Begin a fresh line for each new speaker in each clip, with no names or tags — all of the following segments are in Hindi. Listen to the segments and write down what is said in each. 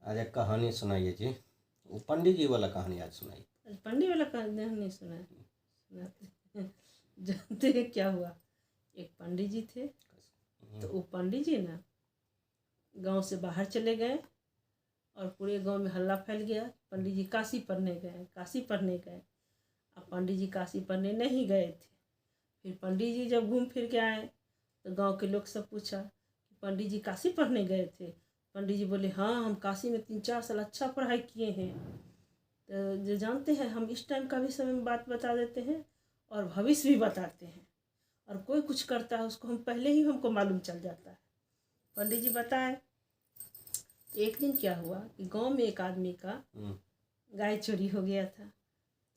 आज एक कहानी सुनाइए जी। वो पंडित जी वाला कहानी आज सुनाइए।
पंडित वाला कहानी नहीं सुना है, सुनाते हैं। जानते हैं क्या हुआ? एक पंडित जी थे, तो वो पंडित जी ना गांव से बाहर चले गए और पूरे गांव में हल्ला फैल गया। पंडित जी काशी पढ़ने गए, काशी पढ़ने गए। अब पंडित जी काशी पढ़ने नहीं गए थे। फिर पंडित जी जब घूम फिर के आए तो गांव के लोग सब पूछा कि पंडित जी काशी पढ़ने गए थे। पंडित जी बोले, हाँ, हम काशी में 3-4 साल अच्छा पढ़ाई किए हैं। तो जो जानते हैं, हम इस टाइम का भी समय में बात बता देते हैं और भविष्य भी बताते हैं, और कोई कुछ करता है उसको हम पहले ही हमको मालूम चल जाता है। पंडित जी बताए, एक दिन क्या हुआ कि गांव में एक आदमी का गाय चोरी हो गया था।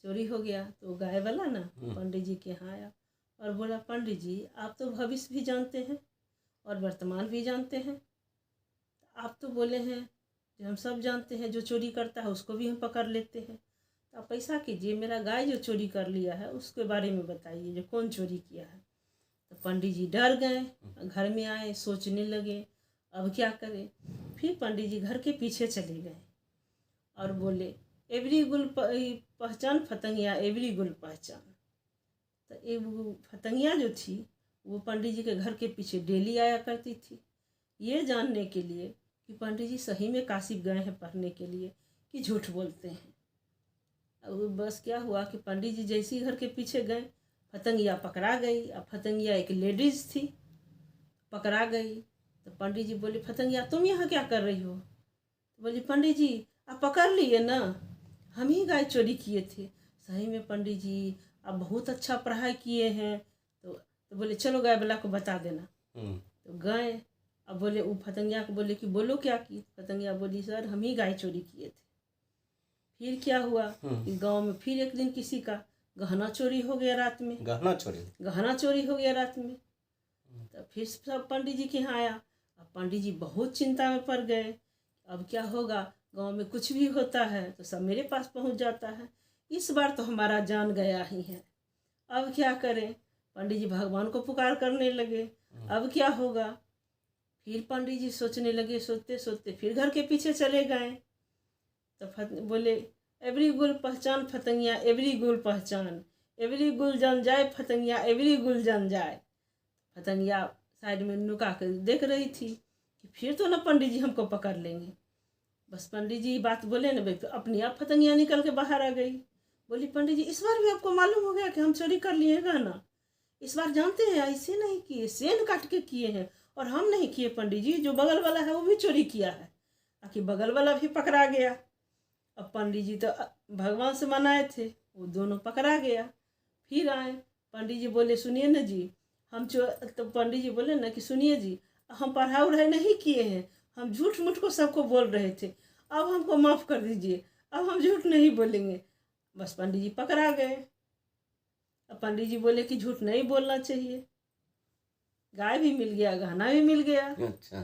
चोरी हो गया तो गाय वाला ना पंडित जी के यहाँ आया और बोला, पंडित जी, आप तो भविष्य भी जानते हैं और वर्तमान भी जानते हैं। आप तो बोले हैं जो हम सब जानते हैं, जो चोरी करता है उसको भी हम पकड़ लेते हैं। तो आप ऐसा कीजिए, मेरा गाय जो चोरी कर लिया है उसके बारे में बताइए, जो कौन चोरी किया है। तो पंडित जी डर गए, घर में आए, सोचने लगे अब क्या करें। फिर पंडित जी घर के पीछे चले गए और बोले, एवरी गुल पहचान फतंगिया, एवरी गुल पहचान। तो एक फतंगिया जो थी वो पंडित जी के घर के पीछे डेली आया करती थी, ये जानने के लिए कि पंडित जी सही में काशी गए हैं पढ़ने के लिए कि झूठ बोलते हैं। अब बस क्या हुआ कि पंडित जी जैसे ही घर के पीछे गए, फतंगिया पकड़ा गई। अब फतंगिया एक लेडीज़ थी, पकड़ा गई। तो पंडित जी बोले, फतंगिया तुम यहाँ क्या कर रही हो? तो बोली, पंडित जी आप पकड़ लिए ना, हम ही गाय चोरी किए थे। सही में पंडित जी आप बहुत अच्छा पढ़ाई किए हैं। तो बोले, चलो गाय वाला को बता देना। तो गए। अब बोले, वो फतंगिया को बोले कि बोलो क्या की? फतंगिया बोली, सर हम ही गाय चोरी किए थे। फिर क्या हुआ कि गांव में फिर एक दिन किसी का गहना चोरी हो गया रात में। गहना चोरी हो गया रात में। तो फिर सब पंडित जी के यहाँ आया। अब पंडित जी बहुत चिंता में पड़ गए, अब क्या होगा? गांव में कुछ भी होता है तो सब मेरे पास पहुंच जाता है, इस बार तो हमारा जान गया ही है, अब क्या करें? पंडित जी भगवान को पुकार करने लगे, अब क्या होगा? फिर पंडित जी सोचने लगे, सोचते सोचते फिर घर के पीछे चले गए। तो बोले, एवरी गुल पहचान फतंगिया, एवरी गुल पहचान, एवरी गुल जन जाए फतंगिया, एवरी गुल जन जाए। फतंगिया साइड में नुका कर देख रही थी कि फिर तो ना पंडित जी हमको पकड़ लेंगे। बस पंडित जी बात बोले ना, भाई अपनी आप फतंगिया निकल के बाहर आ गई। बोली, पंडित जी इस बार भी आपको मालूम हो गया कि हम चोरी कर लिए गहना? इस बार जानते हैं ऐसे नहीं किए, सेंध काट के किए हैं, और हम नहीं किए पंडित जी, जो बगल वाला है वो भी चोरी किया है। आखिर बगल वाला भी पकड़ा गया। अब पंडित जी तो भगवान से मनाए थे, वो दोनों पकड़ा गया। फिर आए, पंडित जी बोले, सुनिए ना जी, तो पंडित जी बोले ना कि सुनिए जी, हम पढ़ाई उढ़ाई नहीं किए हैं, हम झूठ मूठ को सबको बोल रहे थे, अब हमको माफ़ कर दीजिए, अब हम झूठ नहीं बोलेंगे। बस पंडित जी पकड़ा गए। अब पंडित जी बोले कि झूठ नहीं बोलना चाहिए। गाय भी मिल गया, गहना भी मिल गया।
अच्छा।